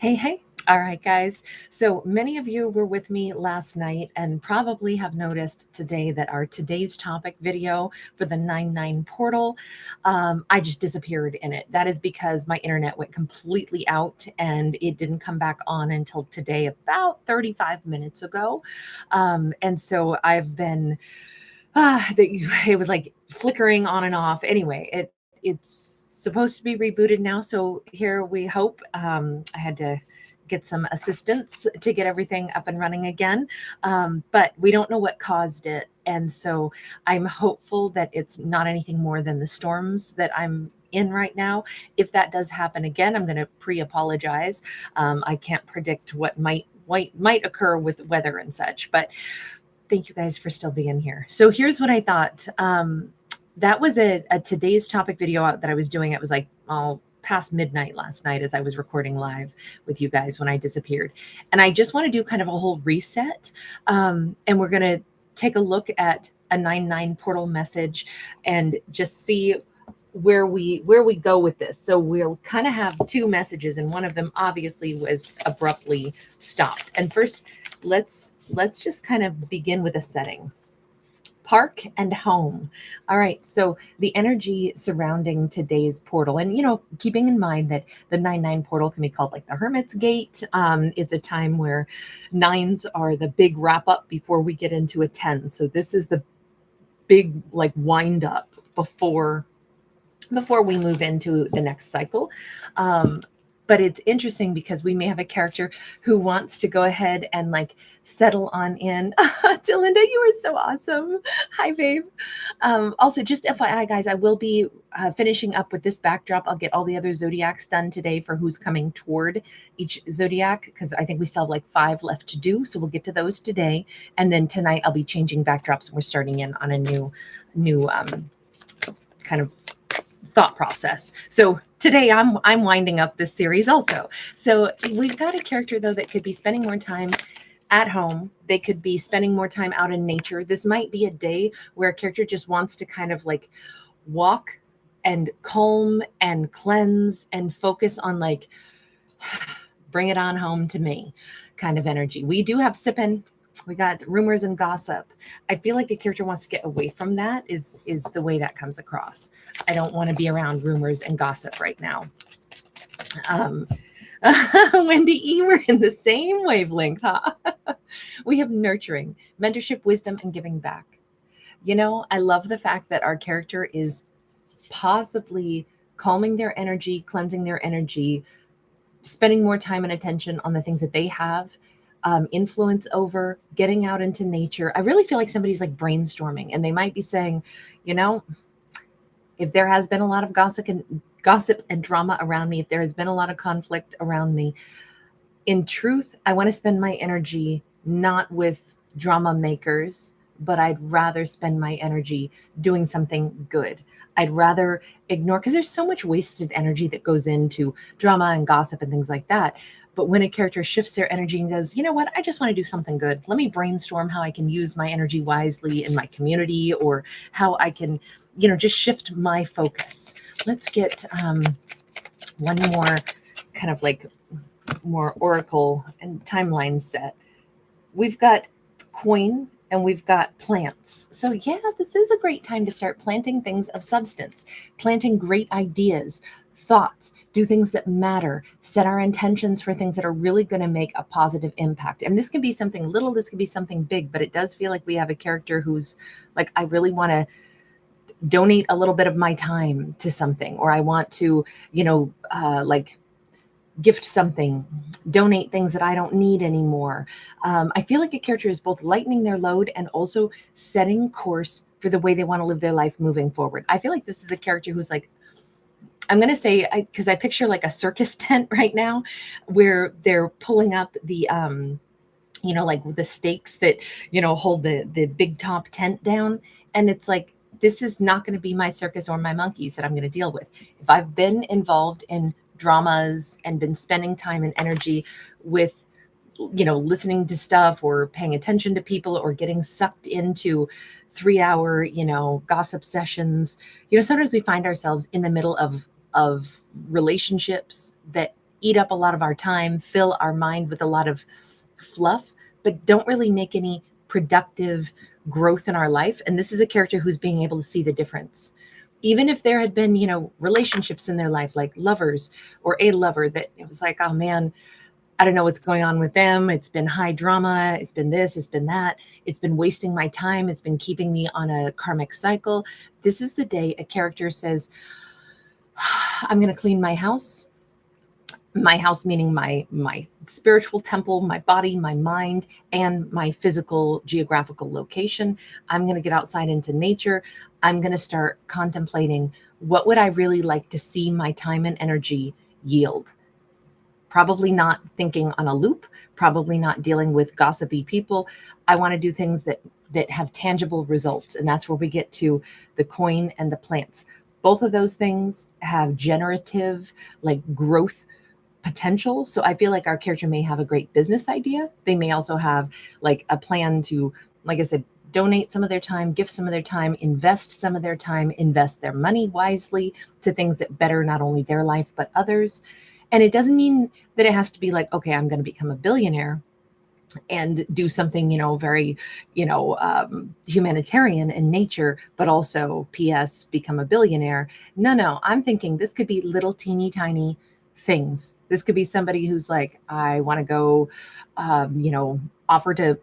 Hey, hey. All right, guys. So many of you were with me last night and probably have noticed today that our today's topic video for the 9-9 portal, I just disappeared in it. That is because my internet went completely out and it didn't come back on until today, about 35 minutes ago. And so I've been, it was like flickering on and off. Anyway, it's supposed to be rebooted now. So here we hope. I had to get some assistance to get everything up and running again. But we don't know what caused it. And so I'm hopeful that it's not anything more than the storms that I'm in right now. If that does happen again, I'm going to pre-apologize. I can't predict what might occur with weather and such, but thank you guys for still being here. So here's what I thought. That was a today's topic video that I was doing. It was like past midnight last night as I was recording live with you guys when I disappeared. And I just want to do kind of a whole reset. And we're going to take a look at a 9-9 portal message and just see where we go with this. So we'll kind of have two messages, and one of them obviously was abruptly stopped. And first, let's just kind of begin with a setting. Park and home. All right. So the energy surrounding today's portal, and keeping in mind that the 9-9 portal can be called like the Hermit's Gate. It's a time where nines are the big wrap up before we get into a 10. So this is the big like wind up before we move into the next cycle. But it's interesting because we may have a character who wants to go ahead and like settle on in. Delinda, you are so awesome. Hi, babe. Also, just FYI, guys, I will be finishing up with this backdrop. I'll get all the other zodiacs done today for who's coming toward each zodiac, because I think we still have like 5 left to do. So we'll get to those today. And then tonight I'll be changing backdrops, and we're starting in on a new kind of thought process. So today I'm winding up this series also. So we've got a character though that could be spending more time at home. They could be spending more time out in nature. This might be a day where a character just wants to kind of like walk and calm and cleanse and focus on like bring it on home to me kind of energy. We do have sipping. We got rumors and gossip. I feel like a character wants to get away from that is the way that comes across. I don't want to be around rumors and gossip right now. Wendy E, we're in the same wavelength, huh? We have nurturing, mentorship, wisdom, and giving back. I love the fact that our character is possibly calming their energy, cleansing their energy, spending more time and attention on the things that they have influence over, getting out into nature. I really feel like somebody's like brainstorming, and they might be saying, if there has been a lot of gossip and drama around me, if there has been a lot of conflict around me, in truth, I want to spend my energy not with drama makers, but I'd rather spend my energy doing something good. I'd rather ignore, because there's so much wasted energy that goes into drama and gossip and things like that. But when a character shifts their energy and goes, you know what, I just want to do something good. Let me brainstorm how I can use my energy wisely in my community, or how I can, just shift my focus. Let's get one more kind of like more oracle and timeline set. We've got coin and we've got plants. So yeah, this is a great time to start planting things of substance, planting great ideas, thoughts, do things that matter, set our intentions for things that are really going to make a positive impact. And this can be something little, this can be something big, but it does feel like we have a character who's like, I really want to donate a little bit of my time to something, or I want to, like gift something, donate things that I don't need anymore. I feel like a character is both lightening their load and also setting course for the way they want to live their life moving forward. I feel like this is a character who's like, I'm going to say, because I picture like a circus tent right now, where they're pulling up the, like the stakes that, hold the big top tent down. And it's like, this is not going to be my circus or my monkeys that I'm going to deal with. If I've been involved in dramas and been spending time and energy with, listening to stuff or paying attention to people or getting sucked into 3-hour, gossip sessions, sometimes we find ourselves in the middle of relationships that eat up a lot of our time, fill our mind with a lot of fluff, but don't really make any productive growth in our life. And this is a character who's being able to see the difference. Even if there had been, relationships in their life, like lovers or a lover that it was like, oh man, I don't know what's going on with them. It's been high drama. It's been this, it's been that. It's been wasting my time. It's been keeping me on a karmic cycle. This is the day a character says, I'm going to clean my house. My house meaning my spiritual temple, my body, my mind, and my physical geographical location. I'm going to get outside into nature. I'm going to start contemplating, what would I really like to see my time and energy yield? Probably not thinking on a loop, probably not dealing with gossipy people. I want to do things that have tangible results. And that's where we get to the coin and the plants. Both of those things have generative, like, growth potential. So I feel like our character may have a great business idea. They may also have like a plan to, like I said, donate some of their time, gift some of their time, invest some of their time, invest their money wisely to things that better not only their life, but others. And it doesn't mean that it has to be like, okay, I'm going to become a billionaire and do something, very, humanitarian in nature, but also PS, become a billionaire. No, I'm thinking this could be little teeny tiny things. This could be somebody who's like, I want to go, offer to,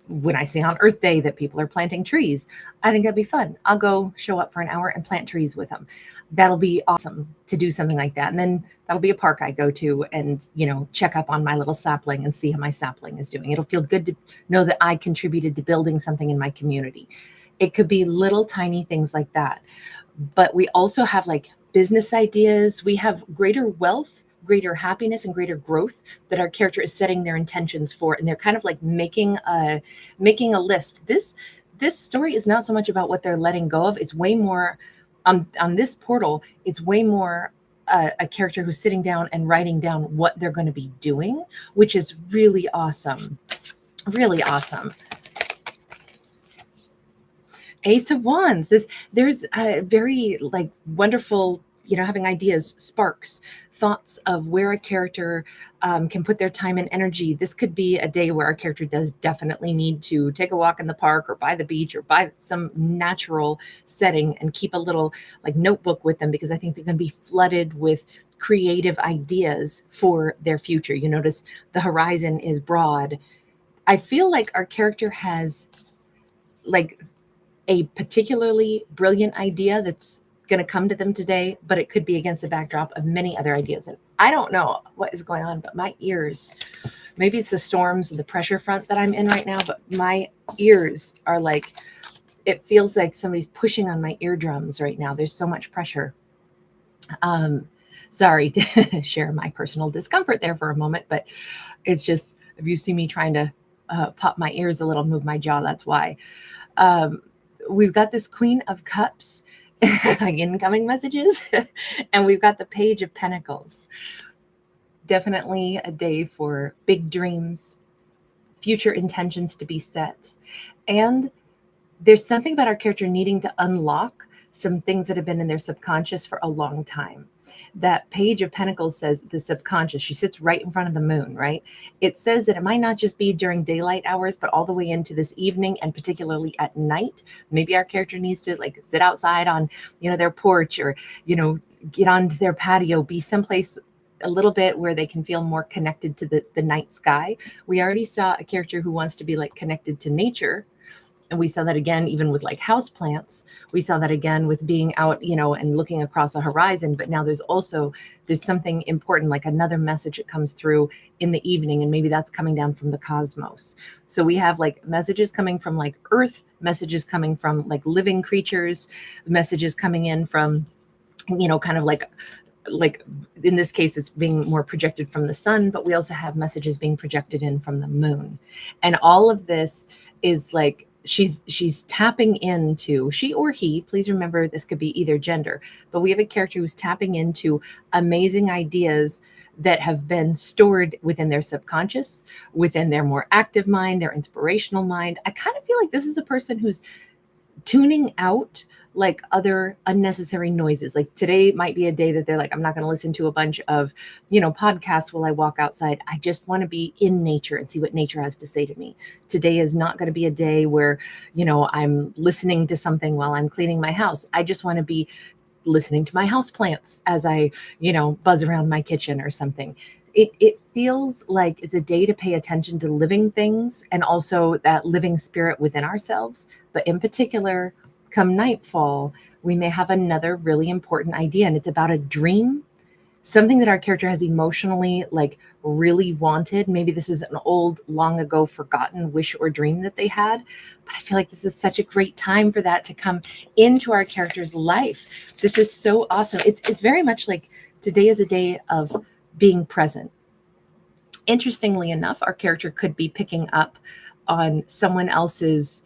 when I see on Earth Day that people are planting trees, I think that'd be fun. I'll go show up for an hour and plant trees with them. That'll be awesome to do something like that. And then that'll be a park I go to and, check up on my little sapling and see how my sapling is doing. It'll feel good to know that I contributed to building something in my community. It could be little tiny things like that. But we also have like business ideas. We have greater wealth, greater happiness, and greater growth that our character is setting their intentions for. And they're kind of like making a list. This story is not so much about what they're letting go of. It's way more on this portal. It's way more a character who's sitting down and writing down what they're going to be doing, which is really awesome. Really awesome. Ace of Wands. There's a very like wonderful, having ideas, sparks, thoughts of where a character can put their time and energy. This could be a day where our character does definitely need to take a walk in the park or by the beach or by some natural setting and keep a little like notebook with them, because I think they're going to be flooded with creative ideas for their future. You notice the horizon is broad. I feel like our character has like a particularly brilliant idea that's going to come to them today, but it could be against the backdrop of many other ideas. And I don't know what is going on, but my ears, maybe it's the storms and the pressure front that I'm in right now, but my ears are like, it feels like somebody's pushing on my eardrums right now. There's so much pressure. Sorry to share my personal discomfort there for a moment, but it's just, if you see me trying to pop my ears a little, move my jaw, that's why. We've got this Queen of Cups, like incoming messages, and we've got the Page of Pentacles. Definitely a day for big dreams, future intentions to be set. And there's something about our character needing to unlock some things that have been in their subconscious for a long time. That Page of Pentacles says the subconscious. She sits right in front of the moon, right? It says that it might not just be during daylight hours, but all the way into this evening, and particularly at night. Maybe our character needs to like sit outside on, their porch, or, get onto their patio, be someplace a little bit where they can feel more connected to the night sky. We already saw a character who wants to be like connected to nature. And we saw that again, even with like house plants. We saw that again with being out, and looking across a horizon. But now there's something important, like another message that comes through in the evening. And maybe that's coming down from the cosmos. So we have like messages coming from like Earth, messages coming from like living creatures, messages coming in from, kind of like in this case, it's being more projected from the sun, but we also have messages being projected in from the moon. And all of this is like, she's tapping into, she or he, please remember this could be either gender, but we have a character who's tapping into amazing ideas that have been stored within their subconscious, within their more active mind, their inspirational mind. I kind of feel like this is a person who's tuning out like other unnecessary noises. Like today might be a day that they're like, I'm not going to listen to a bunch of, podcasts while I walk outside. I just want to be in nature and see what nature has to say to me. Today is not going to be a day where, I'm listening to something while I'm cleaning my house. I just want to be listening to my house plants as I, buzz around my kitchen or something. It feels like it's a day to pay attention to living things and also that living spirit within ourselves. But in particular, come nightfall, we may have another really important idea, and it's about a dream, something that our character has emotionally like really wanted. Maybe this is an old, long ago forgotten wish or dream that they had, but I feel like this is such a great time for that to come into our character's life. This is so awesome. It's very much like today is a day of being present. Interestingly enough, our character could be picking up on someone else's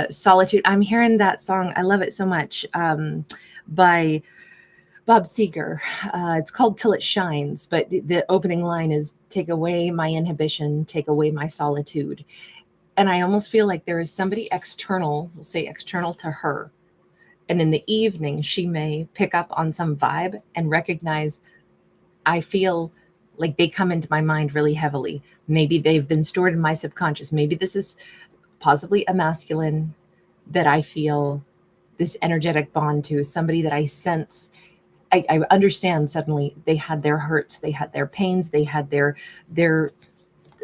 solitude. I'm hearing that song. I love it so much, by Bob Seger. It's called Till It Shines, but the opening line is, take away my inhibition, take away my solitude. And I almost feel like there is somebody external, we'll say external to her. And in the evening, she may pick up on some vibe and recognize, I feel like they come into my mind really heavily. Maybe they've been stored in my subconscious. Maybe this is possibly a masculine that I feel this energetic bond to, somebody that I sense. I understand suddenly they had their hurts, they had their pains, they had their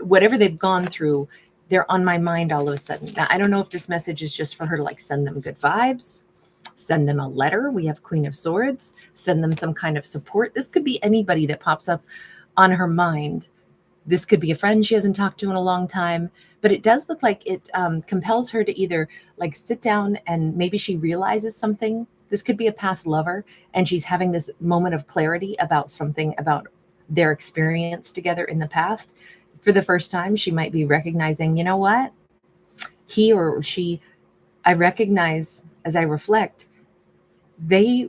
whatever they've gone through, they're on my mind all of a sudden. Now, I don't know if this message is just for her to like send them good vibes, send them a letter. We have Queen of Swords, send them some kind of support. This could be anybody that pops up on her mind. This could be a friend she hasn't talked to in a long time, but it does look like it compels her to either like sit down and maybe she realizes something. This could be a past lover and she's having this moment of clarity about something about their experience together in the past. For the first time, she might be recognizing, you know what? He or she, I recognize as I reflect, they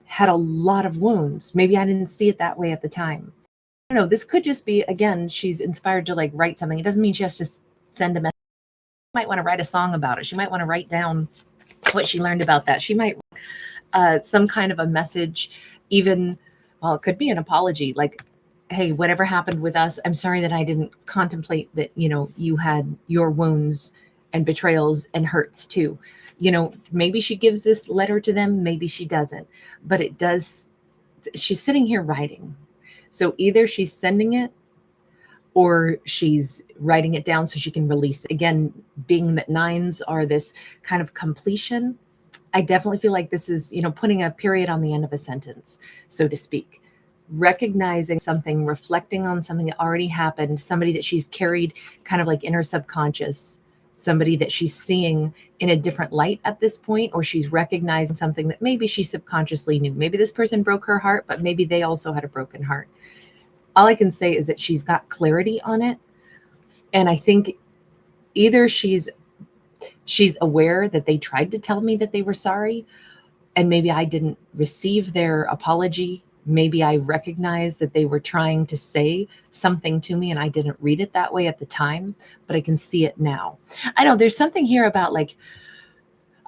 had a lot of wounds. Maybe I didn't see it that way at the time. I don't know. This could just be, again, she's inspired to like write something. It doesn't mean she has to send a message. She might want to write a song about it. She might want to write down what she learned about that. She might some kind of a message, even, well, it could be an apology, like, hey, whatever happened with us, I'm sorry that I didn't contemplate that, you had your wounds and betrayals and hurts too. Maybe she gives this letter to them, maybe she doesn't, but it does. She's sitting here writing. So either she's sending it or she's writing it down so she can release it. Again, being that nines are this kind of completion, I definitely feel like this is, putting a period on the end of a sentence, so to speak. Recognizing something, reflecting on something that already happened, somebody that she's carried kind of like in her subconscious, somebody that she's seeing in a different light at this point, or she's recognizing something that maybe she subconsciously knew. Maybe this person broke her heart, but maybe they also had a broken heart. All I can say is that she's got clarity on it. And I think either she's aware that they tried to tell me that they were sorry, and maybe I didn't receive their apology. Maybe I recognized that they were trying to say something to me and I didn't read it that way at the time, but I can see it now. I know there's something here about like,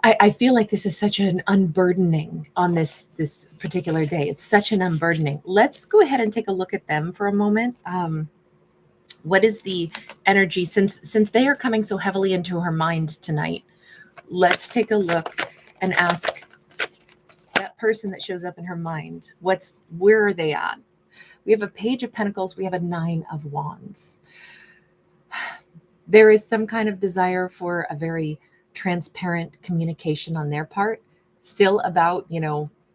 I feel like this is such an unburdening on this particular day. It's such an unburdening. Let's go ahead and take a look at them for a moment. What is the energy since they are coming so heavily into her mind tonight? Let's take a look and ask that person that shows up in her mind, where are they at? We have a Page of Pentacles. We have a Nine of Wands. There is some kind of desire for a very transparent communication on their part, still about,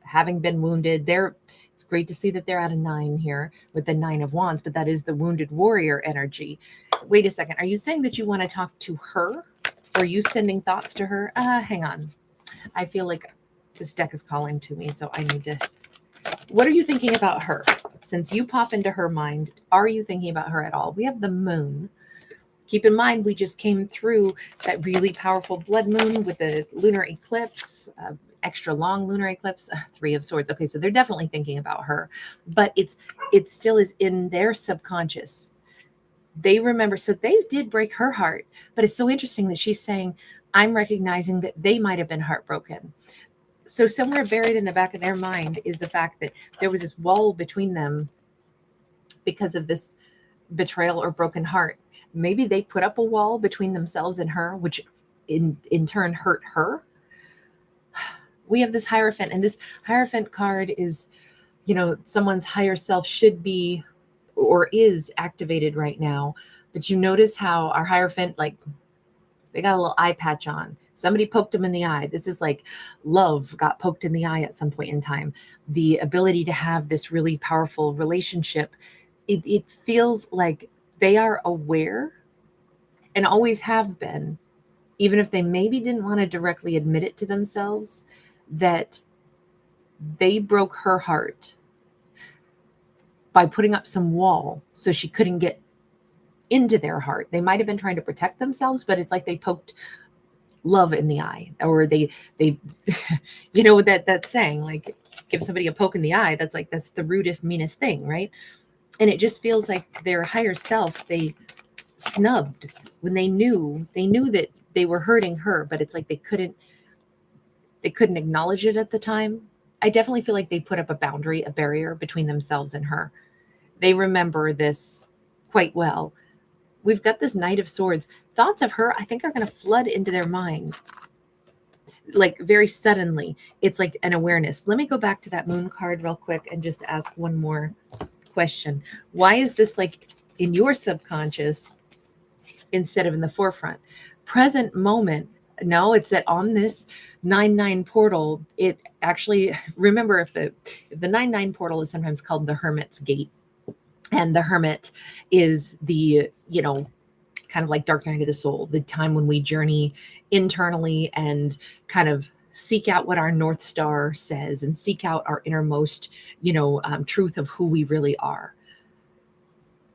having been wounded. It's great to see that they're at a 9 here with the Nine of Wands, but that is the wounded warrior energy. Wait a second. Are you saying that you want to talk to her? Or are you sending thoughts to her? Hang on. I feel like this deck is calling to me, so I need to. What are you thinking about her? Since you pop into her mind, are you thinking about her at all? We have the Moon. Keep in mind, we just came through that really powerful blood moon with the lunar eclipse, extra long lunar eclipse, Three of Swords. Okay, so they're definitely thinking about her, but it still is in their subconscious. They remember, so they did break her heart, but it's so interesting that she's saying, I'm recognizing that they might have been heartbroken. So somewhere buried in the back of their mind is the fact that there was this wall between them because of this betrayal or broken heart. Maybe they put up a wall between themselves and her, which in turn hurt her. We have this Hierophant, and this Hierophant card is, someone's higher self should be or is activated right now. But you notice how our Hierophant, like, they got a little eye patch on. Somebody poked them in the eye. This is like love got poked in the eye at some point in time. The ability to have this really powerful relationship. It feels like they are aware and always have been, even if they maybe didn't want to directly admit it to themselves, that they broke her heart by putting up some wall so she couldn't get into their heart. They might have been trying to protect themselves, but it's like they poked love in the eye, or they that saying, like, give somebody a poke in the eye. That's the rudest, meanest thing, right? And it just feels like their higher self, they snubbed when they knew that they were hurting her, but it's like they couldn't acknowledge it at the time. I definitely feel like they put up a boundary, a barrier between themselves and her. They remember this quite well. We've got this Knight of Swords. Thoughts of her, I think, are going to flood into their mind, like, very suddenly. It's like an awareness. Let me go back to that Moon card real quick and just ask one more question. Why is this like in your subconscious instead of in the forefront? Present moment. No, it's that on this 9-9 portal, it actually, remember, if the 9-9 portal is sometimes called the Hermit's Gate, and the Hermit is the, kind of like dark night of the soul, the time when we journey internally and kind of seek out what our North Star says and seek out our innermost, truth of who we really are.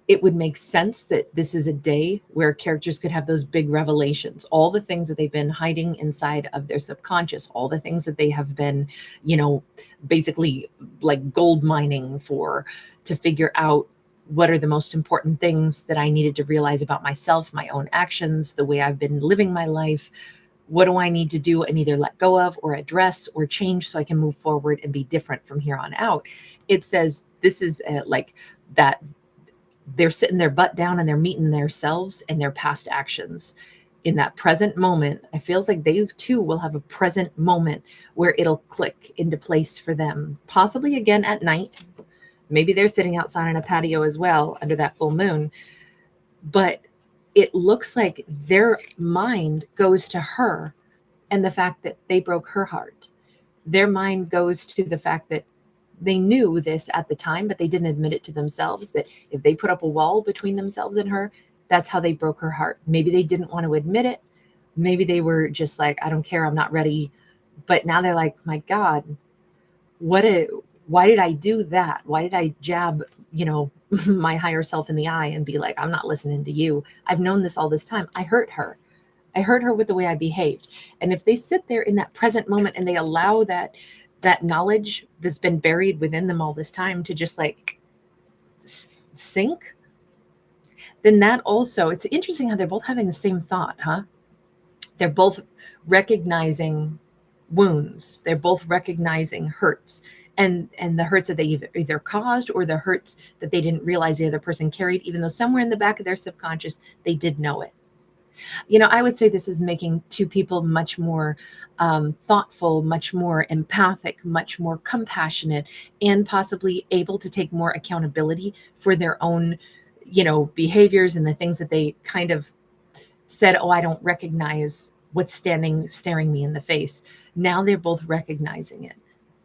It would make sense that this is a day where characters could have those big revelations, all the things that they've been hiding inside of their subconscious, all the things that they have been, basically like gold mining to figure out what are the most important things that I needed to realize about myself, my own actions, the way I've been living my life. What do I need to do and either let go of or address or change so I can move forward and be different from here on out? It says this is like that. They're sitting their butt down and they're meeting themselves and their past actions in that present moment. It feels like they too will have a present moment where it'll click into place for them, possibly again at night. Maybe they're sitting outside on a patio as well under that full moon. But it looks like their mind goes to her and the fact that they broke her heart. Their mind goes to the fact that they knew this at the time, but they didn't admit it to themselves, that if they put up a wall between themselves and her, that's how they broke her heart. Maybe they didn't want to admit it. Maybe they were just like, I don't care, I'm not ready. But now they're like, my God, why did I do that? Why did I jab, my higher self in the eye and be like, I'm not listening to you. I've known this all this time. I hurt her. I hurt her with the way I behaved. And if they sit there in that present moment and they allow that knowledge that's been buried within them all this time to just like sink, then that also, it's interesting how they're both having the same thought, huh? They're both recognizing wounds. They're both recognizing hurts, and the hurts that they either caused or the hurts that they didn't realize the other person carried, even though somewhere in the back of their subconscious, they did know it. I would say this is making two people much more thoughtful, much more empathic, much more compassionate, and possibly able to take more accountability for their own, behaviors and the things that they kind of said, oh, I don't recognize what's staring me in the face. Now they're both recognizing it.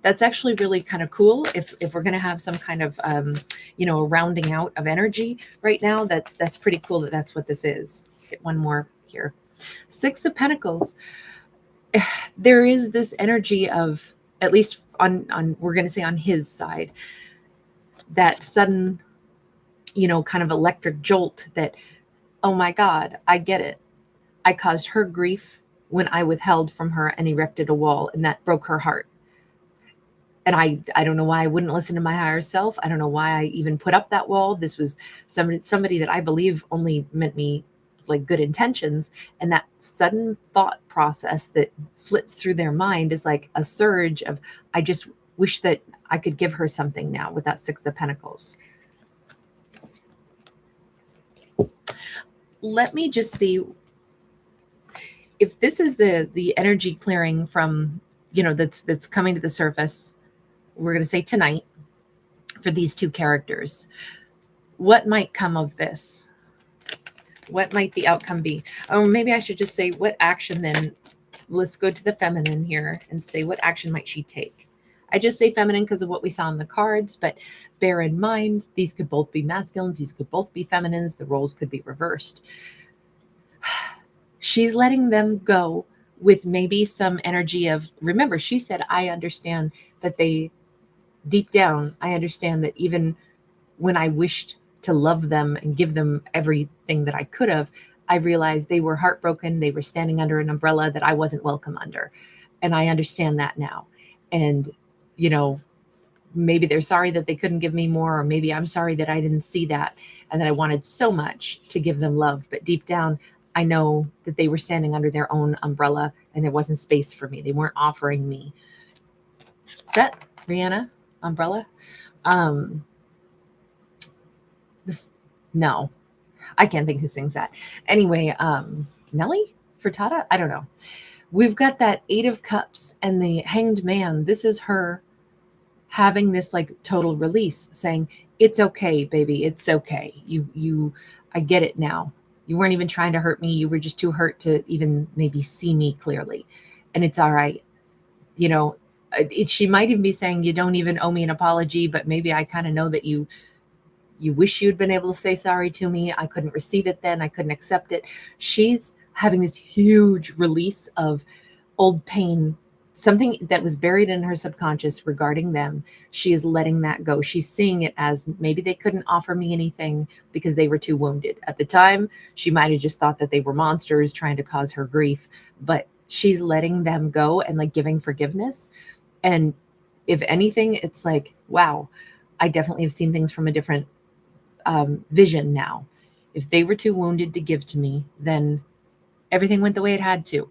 That's actually really kind of cool. If we're going to have some kind of, a rounding out of energy right now, that's pretty cool that's what this is. Let's get one more here. 6 of Pentacles. There is this energy of, at least on we're going to say on his side, that sudden, kind of electric jolt that, oh my God, I get it. I caused her grief when I withheld from her and erected a wall, and that broke her heart. And I don't know why I wouldn't listen to my higher self. I don't know why I even put up that wall. This was somebody that I believe only meant me like good intentions. And that sudden thought process that flits through their mind is like a surge of, I just wish that I could give her something now with that Six of Pentacles. Let me just see if this is the energy clearing from, that's coming to the surface. We're going to say tonight for these two characters. What might come of this? What might the outcome be? Or maybe I should just say, what action then? Let's go to the feminine here and say, what action might she take? I just say feminine because of what we saw in the cards, but bear in mind, these could both be masculines. These could both be feminines. The roles could be reversed. She's letting them go with maybe some energy of, remember, she said, I understand that they, deep down, I understand that even when I wished to love them and give them everything that I could have, I realized they were heartbroken. They were standing under an umbrella that I wasn't welcome under. And I understand that now. And, maybe they're sorry that they couldn't give me more, or maybe I'm sorry that I didn't see that and that I wanted so much to give them love. But deep down, I know that they were standing under their own umbrella and there wasn't space for me. They weren't offering me. Is that Rihanna? Umbrella? No, I can't think who sings that. Anyway, Nelly Furtada? I don't know. We've got that Eight of Cups and the Hanged Man. This is her having this like total release, saying, it's okay, baby. It's okay. I get it now. You weren't even trying to hurt me. You were just too hurt to even maybe see me clearly. And it's all right. She might even be saying, you don't even owe me an apology, but maybe I kind of know that you wish you'd been able to say sorry to me. I couldn't receive it then. I couldn't accept it. She's having this huge release of old pain, something that was buried in her subconscious regarding them. She is letting that go. She's seeing it as maybe they couldn't offer me anything because they were too wounded. At the time, she might have just thought that they were monsters trying to cause her grief, but she's letting them go and like giving forgiveness. And if anything, it's like, wow, I definitely have seen things from a different vision now. If they were too wounded to give to me, then everything went the way it had to,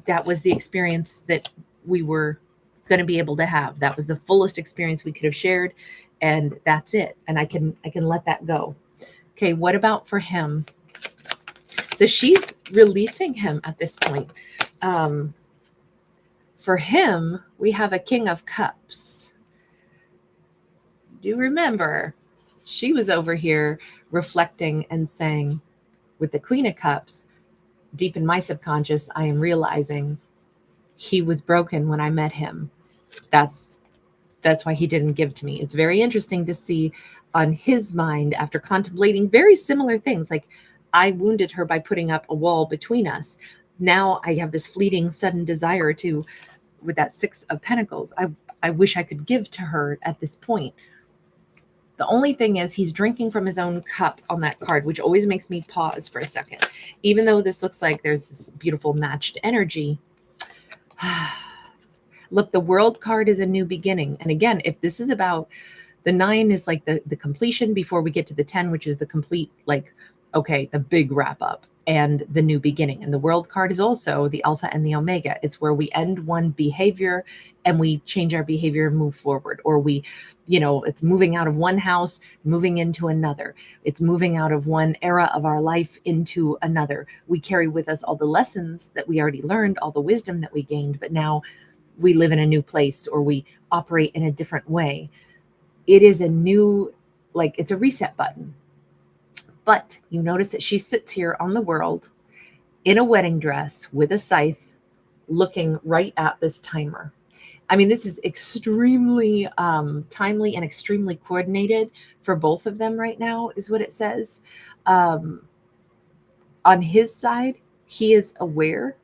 that was the experience that we were going to be able to have. That was the fullest experience we could have shared. And that's it. And I can let that go. Okay. What about for him? So she's releasing him at this point. For him, we have a King of Cups. Do you remember? She was over here reflecting and saying, with the Queen of Cups, deep in my subconscious, I am realizing he was broken when I met him. That's why he didn't give to me. It's very interesting to see on his mind after contemplating very similar things. Like, I wounded her by putting up a wall between us. Now I have this fleeting, sudden desire to, with that Six of Pentacles, I wish I could give to her at this point. The only thing is he's drinking from his own cup on that card, which always makes me pause for a second. Even though this looks like there's this beautiful matched energy. Look, the World card is a new beginning. And again, if this is about, the 9 is like the completion before we get to the 10, which is the complete, like, okay, the big wrap up and the new beginning. And the World card is also the Alpha and the Omega. It's where we end one behavior and we change our behavior and move forward. Or we, it's moving out of one house, moving into another. It's moving out of one era of our life into another. We carry with us all the lessons that we already learned, all the wisdom that we gained, but now we live in a new place or we operate in a different way. It is a new, like, it's a reset button. But you notice that she sits here on the World in a wedding dress with a scythe, looking right at this timer. I mean, this is extremely timely and extremely coordinated for both of them right now, is what it says. On his side, he is aware.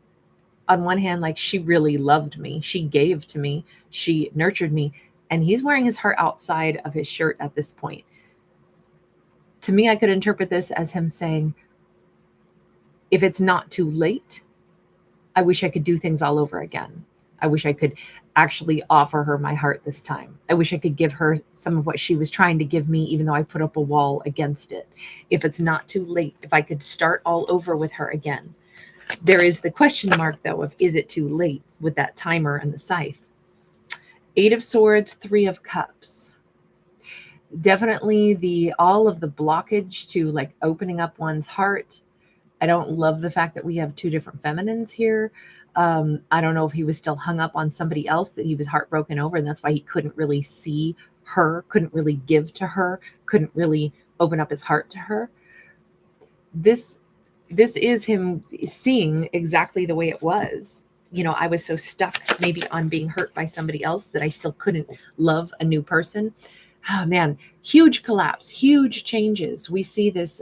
On one hand, like, she really loved me. She gave to me. She nurtured me. And he's wearing his heart outside of his shirt at this point. To me, I could interpret this as him saying, if it's not too late, I wish I could do things all over again. I wish I could actually offer her my heart this time. I wish I could give her some of what she was trying to give me, even though I put up a wall against it. If it's not too late, if I could start all over with her again. There is the question mark, though, of is it too late with that timer and the scythe? Eight of Swords, Three of Cups. Definitely all of the blockage to like opening up one's heart. I don't love the fact that we have two different feminines here. I don't know if he was still hung up on somebody else that he was heartbroken over, and that's why he couldn't really see her, couldn't really give to her, couldn't really open up his heart to her. This is him seeing exactly the way it was. I was so stuck maybe on being hurt by somebody else that I still couldn't love a new person. Oh man, huge collapse, huge changes. We see this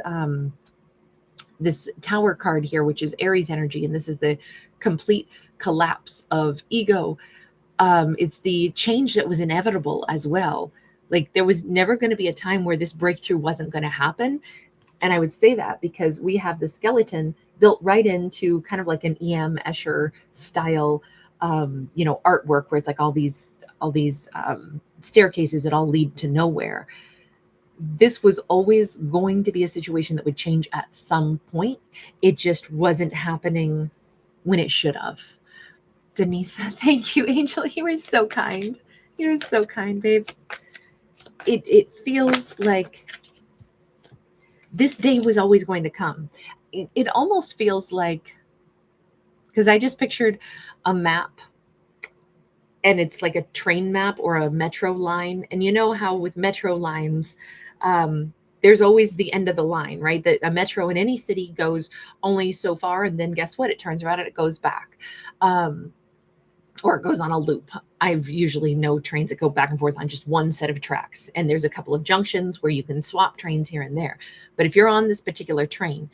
this Tower card here, which is Aries energy, and this is the complete collapse of ego. It's the change that was inevitable as well. Like there was never going to be a time where this breakthrough wasn't going to happen. And I would say that because we have the skeleton built right into kind of like an E.M. Escher style, artwork where it's like all these staircases that all lead to nowhere. This was always going to be a situation that would change at some point. It just wasn't happening when it should have. Denise, thank you, Angel. You were so kind. You're so kind, babe. It feels like this day was always going to come. It almost feels like, because I just pictured a map, and it's like a train map or a metro line. And you know how with metro lines, there's always the end of the line, right? That a metro in any city goes only so far, and then guess what? It turns around and it goes back. Or it goes on a loop. I've usually know trains that go back and forth on just one set of tracks. And there's a couple of junctions where you can swap trains here and there. But if you're on this particular train,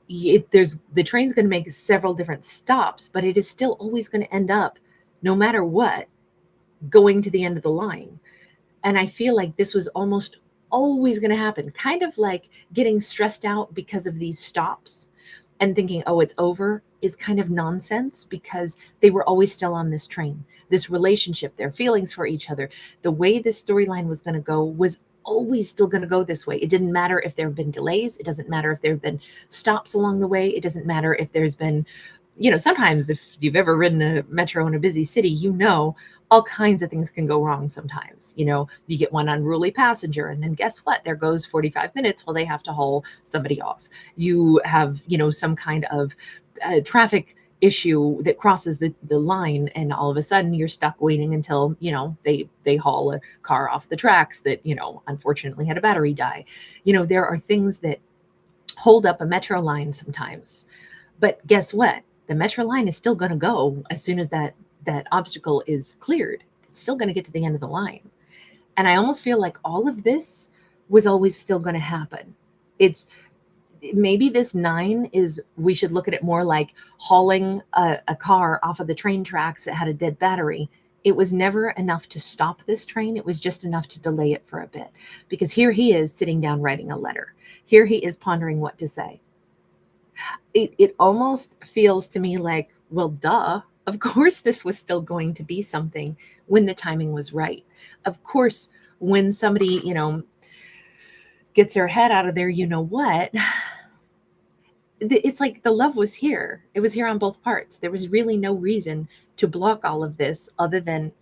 the train's going to make several different stops, but it is still always going to end up, no matter what, going to the end of the line. And I feel like this was almost always going to happen, kind of like getting stressed out because of these stops and thinking, oh, it's over, is kind of nonsense, because they were always still on this train, this relationship, their feelings for each other. The way this storyline was going to go was always still going to go this way. It didn't matter if there have been delays. It doesn't matter if there have been stops along the way. It doesn't matter if there's been, sometimes if you've ever ridden a metro in a busy city, all kinds of things can go wrong sometimes. You get one unruly passenger, and then guess what? There goes 45 minutes while they have to haul somebody off. You have, some kind of traffic issue that crosses the line, and all of a sudden you're stuck waiting until, they haul a car off the tracks that, unfortunately had a battery die. There are things that hold up a metro line sometimes. But guess what? The metro line is still going to go as soon as that obstacle is cleared. It's still going to get to the end of the line. And I almost feel like all of this was always still going to happen. It's maybe this 9 is, we should look at it more like hauling a car off of the train tracks that had a dead battery. It was never enough to stop this train. It was just enough to delay it for a bit, because here he is sitting down writing a letter. Here he is pondering what to say. It almost feels to me like, well, duh. Of course, this was still going to be something when the timing was right. Of course, when somebody, gets their head out of there, what, it's like the love was here. It was here on both parts. There was really no reason to block all of this other than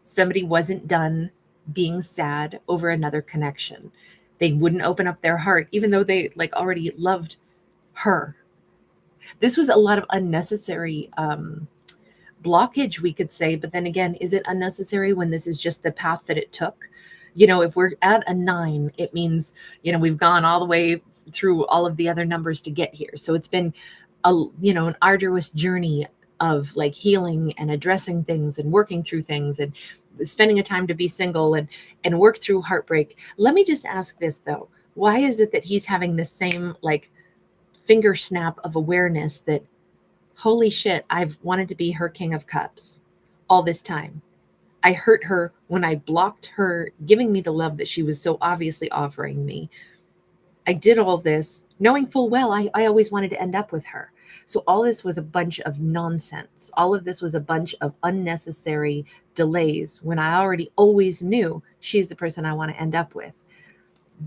somebody wasn't done being sad over another connection. They wouldn't open up their heart, even though they already loved her. This was a lot of unnecessary blockage, we could say. But then again, is it unnecessary when this is just the path that it took? If we're at a 9, it means, we've gone all the way through all of the other numbers to get here. So it's been an arduous journey of healing and addressing things and working through things and spending a time to be single and work through heartbreak. Let me just ask this though. Why is it that he's having the same finger snap of awareness that, holy shit, I've wanted to be her King of Cups all this time. I hurt her when I blocked her giving me the love that she was so obviously offering me. I did all this knowing full well I always wanted to end up with her. So all this was a bunch of nonsense. All of this was a bunch of unnecessary delays when I already always knew she's the person I want to end up with.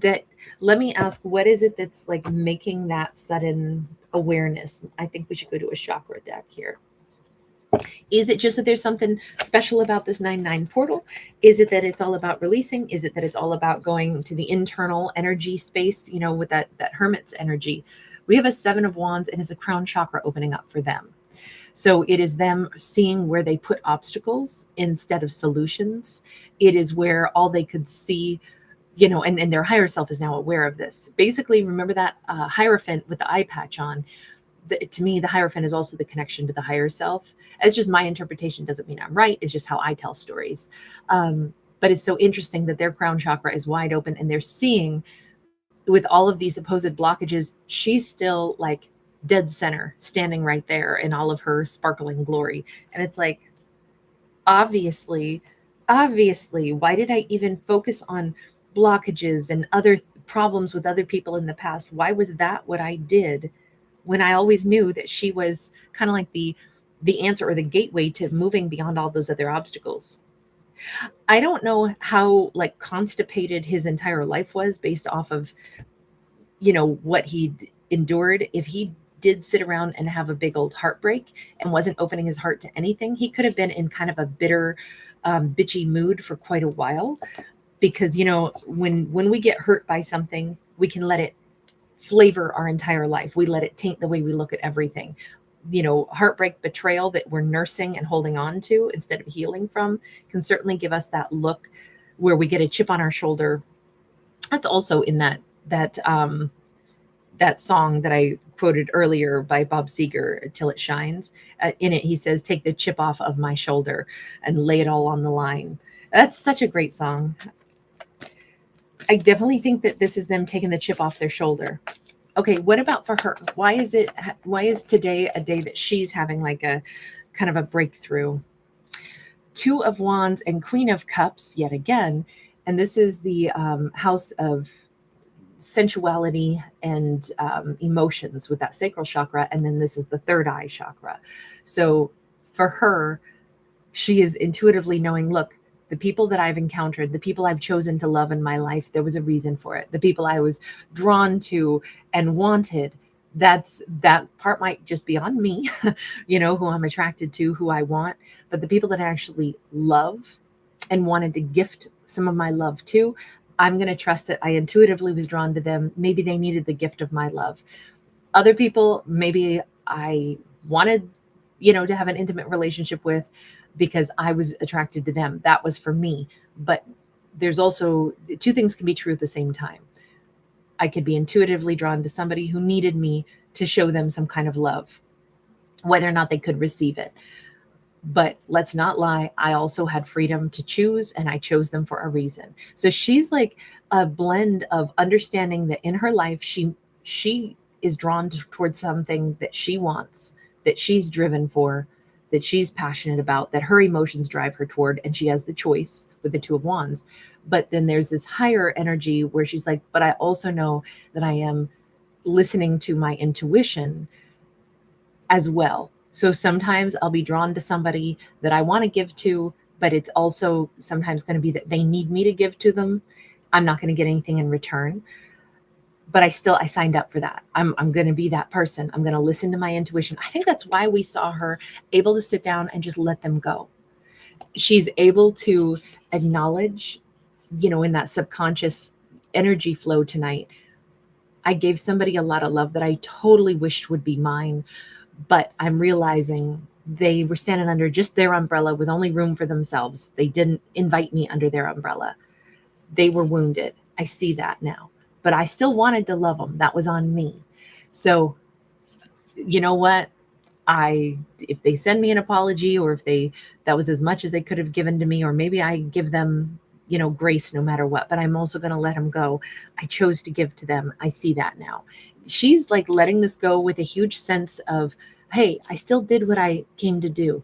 That Let me ask, what is it that's like making that sudden awareness? I think we should go to a chakra deck here. Is it just that there's something special about this 9-9 portal? Is it that it's all about releasing? Is it that it's all about going to the internal energy space, with that hermit's energy? We have a 7 of wands, and it's a crown chakra opening up for them. So it is them seeing where they put obstacles instead of solutions. It is where all they could see, and their higher self is now aware of this. Basically, remember that Hierophant with the eye patch on? To me, the Hierophant is also the connection to the higher self. It's just my interpretation, doesn't mean I'm right. It's just how I tell stories. But it's so interesting that their crown chakra is wide open, and they're seeing, with all of these supposed blockages, she's still like dead center, standing right there in all of her sparkling glory. And it's like, obviously, why did I even focus on blockages and other problems with other people in the past? Why was that what I did, when I always knew that she was kind of like the answer or the gateway to moving beyond all those other obstacles? I don't know how like constipated his entire life was based off of, what he endured. If he did sit around and have a big old heartbreak and wasn't opening his heart to anything, he could have been in kind of a bitter, bitchy mood for quite a while. Because, when we get hurt by something, we can let it flavor our entire life. We let it taint the way we look at everything. Heartbreak, betrayal that we're nursing and holding on to instead of healing from can certainly give us that look where we get a chip on our shoulder. That's also in that song that I quoted earlier by Bob Seger, Till It Shines. In it, he says, "Take the chip off of my shoulder and lay it all on the line." That's such a great song. I definitely think that this is them taking the chip off their shoulder. Okay, what about for her? Why is today a day that she's having like a kind of a breakthrough? 2 of Wands and Queen of Cups yet again. And this is the house of sensuality and emotions with that sacral chakra. And then this is the third eye chakra. So for her, she is intuitively knowing, look, the people that I've encountered, the people I've chosen to love in my life, there was a reason for it. The people I was drawn to and wanted, that part might just be on me, who I'm attracted to, who I want. But the people that I actually love and wanted to gift some of my love to, I'm going to trust that I intuitively was drawn to them. Maybe they needed the gift of my love. Other people, maybe I wanted, to have an intimate relationship with, because I was attracted to them. That was for me. But there's also 2 things can be true at the same time. I could be intuitively drawn to somebody who needed me to show them some kind of love, whether or not they could receive it. But let's not lie, I also had freedom to choose, and I chose them for a reason. So she's like a blend of understanding that in her life, she is drawn towards something that she wants, that she's driven for, that she's passionate about, that her emotions drive her toward, and she has the choice with the 2 of Wands. But then there's this higher energy where she's like, but I also know that I am listening to my intuition as well. So sometimes I'll be drawn to somebody that I want to give to, but it's also sometimes going to be that they need me to give to them. I'm not going to get anything in return, but I signed up for that. I'm going to be that person. I'm going to listen to my intuition. I think that's why we saw her able to sit down and just let them go. She's able to acknowledge, in that subconscious energy flow tonight, I gave somebody a lot of love that I totally wished would be mine. But I'm realizing they were standing under just their umbrella with only room for themselves. They didn't invite me under their umbrella. They were wounded. I see that now. But I still wanted to love them. That was on me. So, you know what? If they send me an apology, or if that was as much as they could have given to me, or maybe I give them, grace no matter what, but I'm also going to let them go. I chose to give to them. I see that now. She's like letting this go with a huge sense of, hey, I still did what I came to do.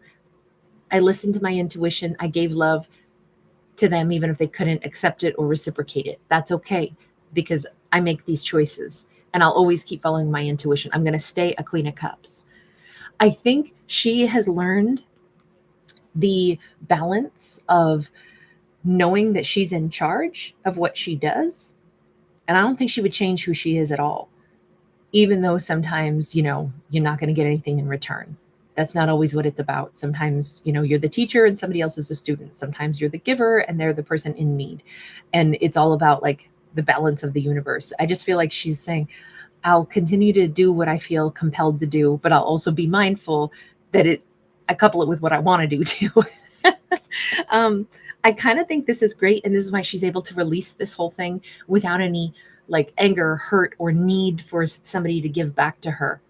I listened to my intuition. I gave love to them, even if they couldn't accept it or reciprocate it. That's okay, because I make these choices, and I'll always keep following my intuition. I'm going to stay a Queen of Cups. I think she has learned the balance of knowing that she's in charge of what she does. And I don't think she would change who she is at all, even though sometimes, you're not going to get anything in return. That's not always what it's about. Sometimes, you're the teacher and somebody else is a student. Sometimes you're the giver and they're the person in need. And it's all about like the balance of the universe. I just feel like she's saying, I'll continue to do what I feel compelled to do, but I'll also be mindful that I couple it with what I want to do too. I kind of think this is great. And this is why she's able to release this whole thing without any like anger, hurt, or need for somebody to give back to her.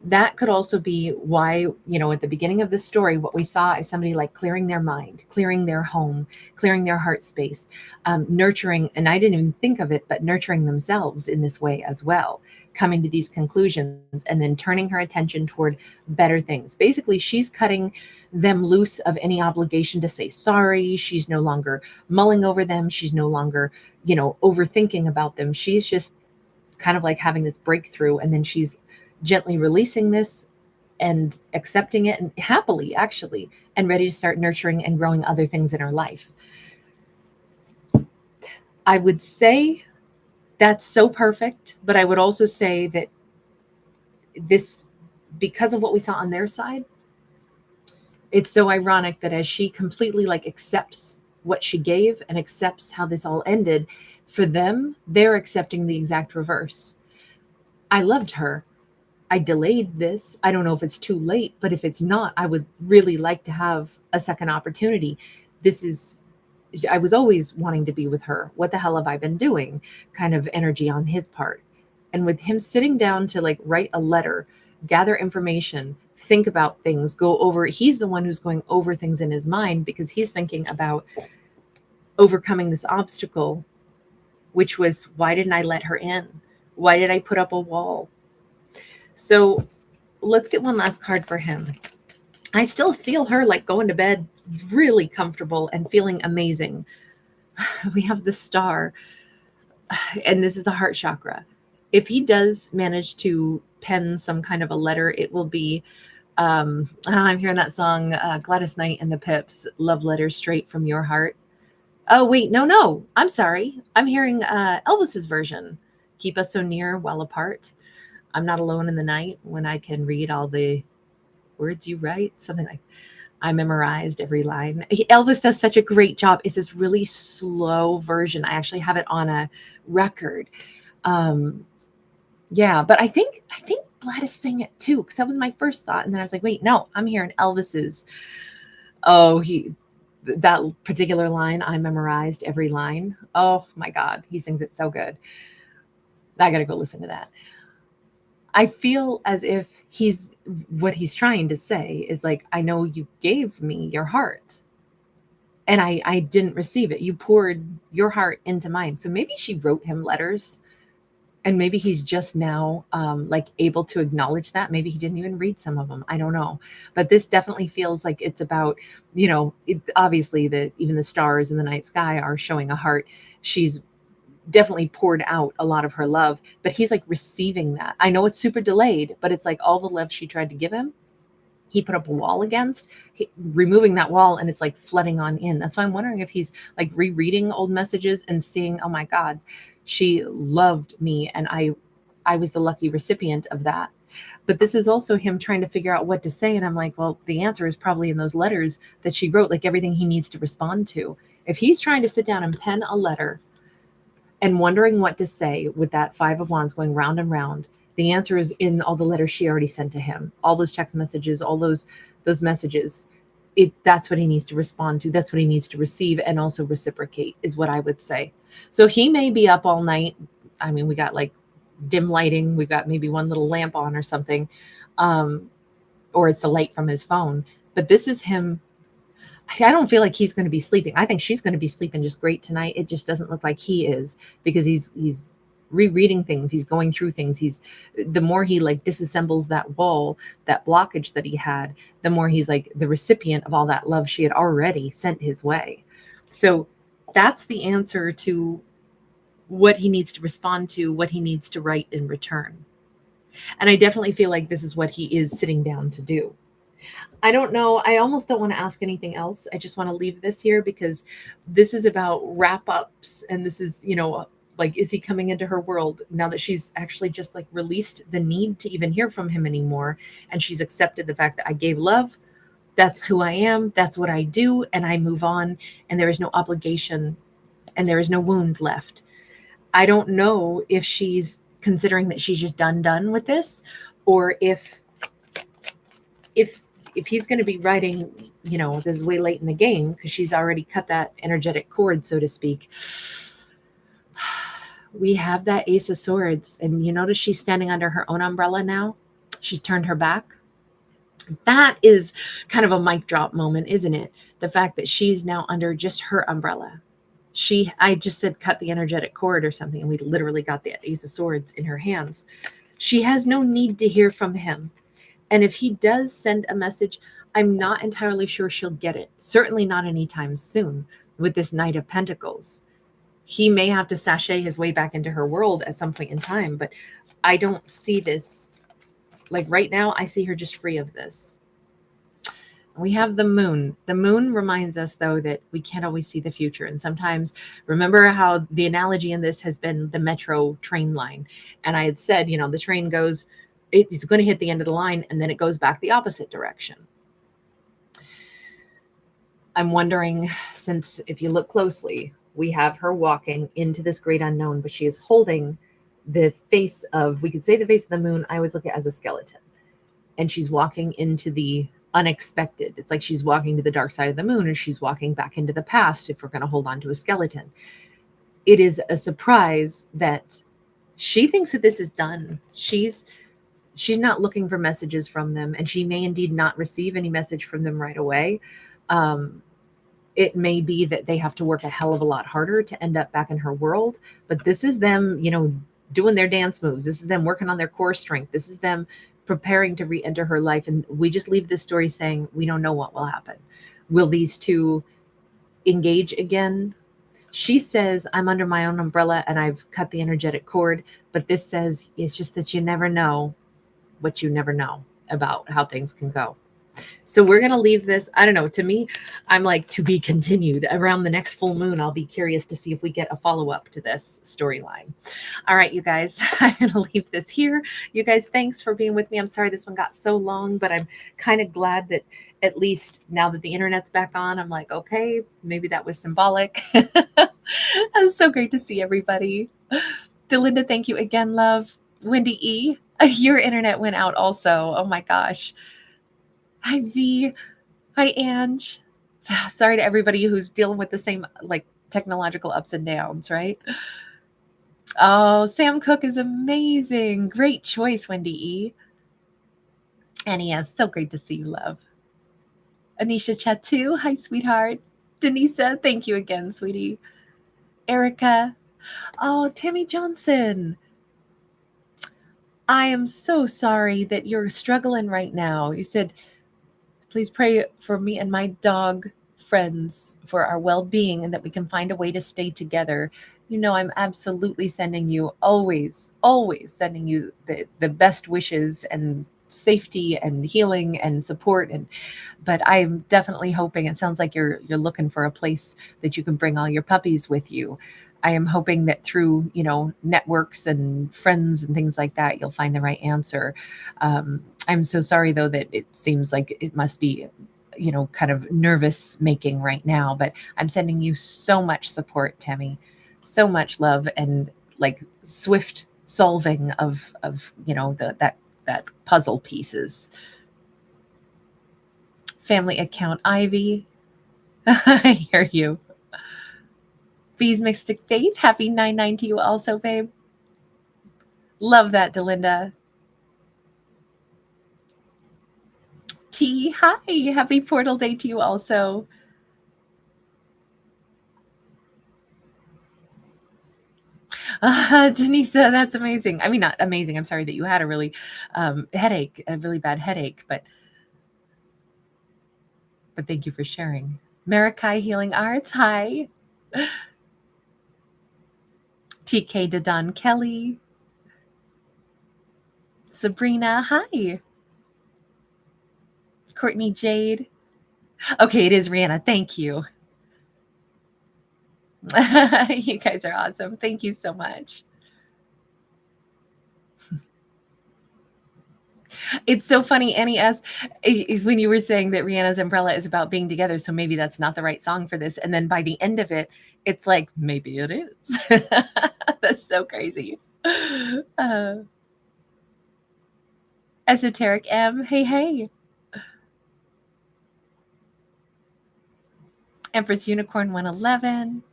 That could also be why, at the beginning of this story, what we saw is somebody like clearing their mind, clearing their home, clearing their heart space, nurturing, and I didn't even think of it, but nurturing themselves in this way as well, coming to these conclusions and then turning her attention toward better things. Basically, she's cutting them loose of any obligation to say sorry. She's no longer mulling over them. She's no longer, overthinking about them. She's just kind of like having this breakthrough, and then she's gently releasing this and accepting it, and happily actually, and ready to start nurturing and growing other things in her life. I would say that's so perfect, but I would also say that this, because of what we saw on their side, it's so ironic that as she completely like accepts what she gave and accepts how this all ended, for them, they're accepting the exact reverse. I loved her. I delayed this. I don't know if it's too late, but if it's not, I would really like to have a second opportunity. I was always wanting to be with her. What the hell have I been doing? Kind of energy on his part. And with him sitting down to like write a letter, gather information, think about things, go over, he's the one who's going over things in his mind because he's thinking about overcoming this obstacle, which was, why didn't I let her in? Why did I put up a wall? So let's get one last card for him. I still feel her like going to bed really comfortable and feeling amazing. We have the Star, and this is the heart chakra. If he does manage to pen some kind of a letter, it will be, I'm hearing that song, Gladys Knight and the Pips, Love Letter Straight from Your Heart. Oh, wait, no, I'm sorry. I'm hearing Elvis's version, Keep Us So Near While Apart. I'm not alone in the night when I can read all the words you write, something like I memorized every line. Elvis does such a great job. It's this really slow version. I actually have it on a record. Yeah, but I think Gladys sang it too, because that was my first thought. And then I was like, wait, no, I'm hearing Elvis's. Oh, that particular line, I memorized every line. Oh my God, he sings it so good. I got to go listen to that. I feel as if what he's trying to say is like, I know you gave me your heart and I didn't receive it. You poured your heart into mine. So maybe she wrote him letters and maybe he's just now like able to acknowledge that. Maybe he didn't even read some of them. I don't know. But this definitely feels like it's about, obviously even the stars in the night sky are showing a heart. She's definitely poured out a lot of her love, but he's like receiving that. I know it's super delayed, but it's like all the love she tried to give him, he put up a wall against, removing that wall, and it's like flooding on in. That's why I'm wondering if he's like rereading old messages and seeing, oh my God, she loved me and I was the lucky recipient of that. But this is also him trying to figure out what to say. And I'm like, well, the answer is probably in those letters that she wrote, like everything he needs to respond to. If he's trying to sit down and pen a letter and wondering what to say with that Five of Wands going round and round, the answer is in all the letters she already sent to him, all those text messages, all those messages. That's what he needs to respond to. That's what he needs to receive and also reciprocate, is what I would say. So he may be up all night. I mean, we got like dim lighting. We got maybe one little lamp on or something, or it's the light from his phone. But this is him. I don't feel like he's going to be sleeping. I think she's going to be sleeping just great tonight. It just doesn't look like he is, because he's rereading things. He's going through things. The more he like disassembles that wall, that blockage that he had, the more he's like the recipient of all that love she had already sent his way. So that's the answer to what he needs to respond to, what he needs to write in return. And I definitely feel like this is what he is sitting down to do. I don't know. I almost don't want to ask anything else. I just want to leave this here because this is about wrap ups. And this is, like, is he coming into her world now that she's actually just like released the need to even hear from him anymore? And she's accepted the fact that I gave love. That's who I am. That's what I do. And I move on. And there is no obligation and there is no wound left. I don't know if she's considering that she's just done with this, or if if he's going to be writing, this is way late in the game because she's already cut that energetic cord, so to speak. We have that Ace of Swords, and you notice she's standing under her own umbrella now. She's turned her back. That is kind of a mic drop moment, isn't it? The fact that she's now under just her umbrella. I just said cut the energetic cord or something, and we literally got the Ace of Swords in her hands. She has no need to hear from him. And if he does send a message, I'm not entirely sure she'll get it. Certainly not anytime soon with this Knight of Pentacles. He may have to sashay his way back into her world at some point in time, but I don't see this. Like right now, I see her just free of this. We have the moon. The moon reminds us, though, that we can't always see the future. And sometimes, remember how the analogy in this has been the metro train line. And I had said, the train goes, it's going to hit the end of the line, and then it goes back the opposite direction. I'm wondering, since if you look closely, we have her walking into this great unknown, but she is holding the face of, we could say the face of the moon. I always look at it as a skeleton. And she's walking into the unexpected. It's like she's walking to the dark side of the moon, or she's walking back into the past if we're going to hold on to a skeleton. It is a surprise that she thinks that this is done. She's not looking for messages from them, and she may indeed not receive any message from them right away. It may be that they have to work a hell of a lot harder to end up back in her world, but this is them, doing their dance moves. This is them working on their core strength. This is them preparing to re-enter her life. And we just leave this story saying, we don't know what will happen. Will these two engage again? She says, I'm under my own umbrella and I've cut the energetic cord. But this says, it's just that you never know what you never know about how things can go. So we're going to leave this. I don't know. To me, I'm like, to be continued. Around the next full moon, I'll be curious to see if we get a follow-up to this storyline. All right, you guys, I'm going to leave this here. You guys, thanks for being with me. I'm sorry this one got so long, but I'm kind of glad that at least now that the internet's back on, I'm like, okay, maybe that was symbolic. It's so great to see everybody. Delinda, thank you again, love. Wendy E., your internet went out also. Oh my gosh. Hi, V. Hi, Ange. Sorry to everybody who's dealing with the same technological ups and downs, right? Oh, Sam Cooke is amazing. Great choice, Wendy E. And yes, so great to see you, love. Anisha Chatu. Hi, sweetheart. Denisa, thank you again, sweetie. Erica. Oh, Tammy Johnson. I am so sorry that you're struggling right now. You said, please pray for me and my dog friends for our well-being and that we can find a way to stay together. I'm absolutely sending you, always sending you the best wishes and safety and healing and support. But I'm definitely hoping, it sounds like you're looking for a place that you can bring all your puppies with you. I am hoping that through, networks and friends and things like that, you'll find the right answer. I'm so sorry, though, that it seems like it must be, kind of nervous making right now. But I'm sending you so much support, Tammy, so much love and swift solving of that puzzle pieces. Family account, Ivy. I hear you. Bees Mystic Fate, happy 9/9 to you also, babe. Love that, Delinda. T, hi, happy Portal Day to you also. Denisa, that's amazing. I mean, not amazing. I'm sorry that you had a really headache, a really bad headache, but thank you for sharing. Marikai Healing Arts, hi. TK Dadon Kelly. Sabrina, hi. Courtney Jade. Okay, it is Rihanna. Thank you. You guys are awesome. Thank you so much. It's so funny, Annie S. When you were saying that Rihanna's Umbrella is about being together, so maybe that's not the right song for this. And then by the end of it, it's like, maybe it is. That's so crazy. Uh, Esoteric M, hey, hey. Empress Unicorn 111.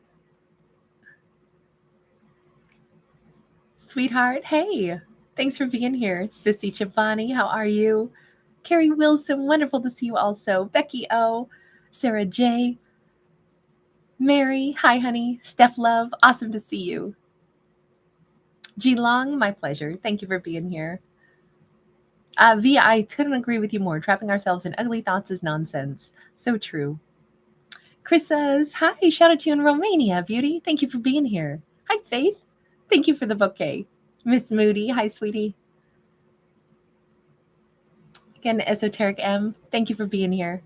Sweetheart, hey. Thanks for being here. Sissy Chivani, how are you? Carrie Wilson, wonderful to see you also. Becky O, Sarah J, Mary, hi honey. Steph Love, awesome to see you. G Long, my pleasure. Thank you for being here. V, I couldn't agree with you more. Trapping ourselves in ugly thoughts is nonsense. So true. Chris says, hi, shout out to you in Romania, beauty. Thank you for being here. Hi, Faith. Thank you for the bouquet. Miss Moody, hi, sweetie. Again, Esoteric M, thank you for being here.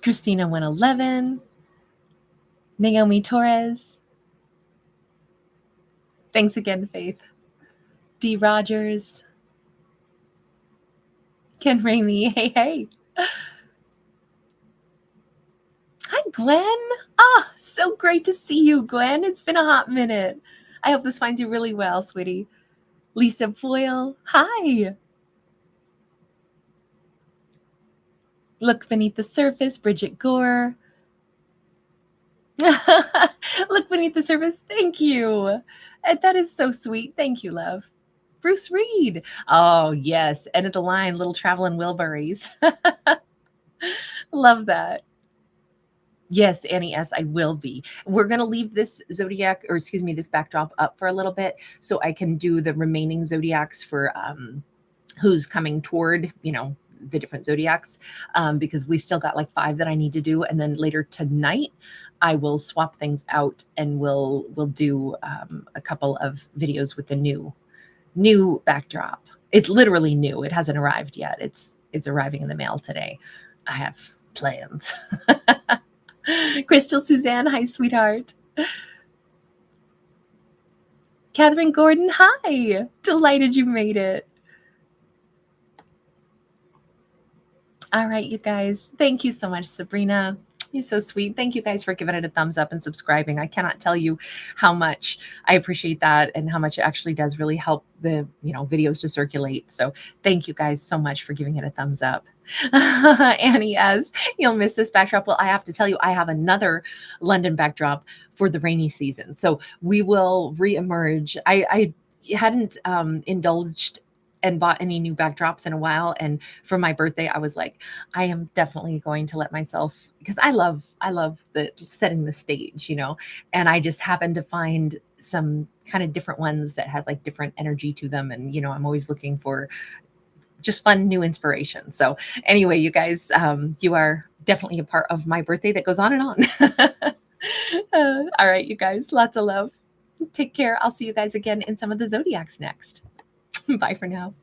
Christina 111. Naomi Torres. Thanks again, Faith. D. Rogers. Ken Ramey, hey, hey. Hi, Gwen. Ah, so great to see you, Gwen. It's been a hot minute. I hope this finds you really well, sweetie. Lisa Boyle, hi. Look beneath the surface, Bridget Gore. Look beneath the surface. Thank you. That is so sweet. Thank you, love. Bruce Reed. Oh, yes. End of the line, little traveling Wilburys. Love that. Yes, Annie S., I will be. We're going to leave this zodiac, or excuse me, this backdrop up for a little bit so I can do the remaining zodiacs for who's coming toward, the different zodiacs, because we've still got like 5 that I need to do. And then later tonight, I will swap things out and we'll do a couple of videos with the new backdrop. It's literally new. It hasn't arrived yet. It's arriving in the mail today. I have plans. Crystal Suzanne, hi, sweetheart. Catherine Gordon, hi. Delighted you made it. All right, you guys. Thank you so much, Sabrina. You're so sweet. Thank you guys for giving it a thumbs up and subscribing. I cannot tell you how much I appreciate that and how much it actually does really help the videos to circulate. So thank you guys so much for giving it a thumbs up. Annie S., you'll miss this backdrop. Well, I have to tell you, I have another London backdrop for the rainy season. So we will reemerge. I hadn't indulged and bought any new backdrops in a while. And for my birthday, I was like, I am definitely going to let myself, because I love the setting the stage, and I just happened to find some kind of different ones that had like different energy to them. And, I'm always looking for just fun, new inspiration. So anyway, you guys, you are definitely a part of my birthday that goes on and on. All right, you guys, lots of love. Take care. I'll see you guys again in some of the zodiacs next. Bye for now.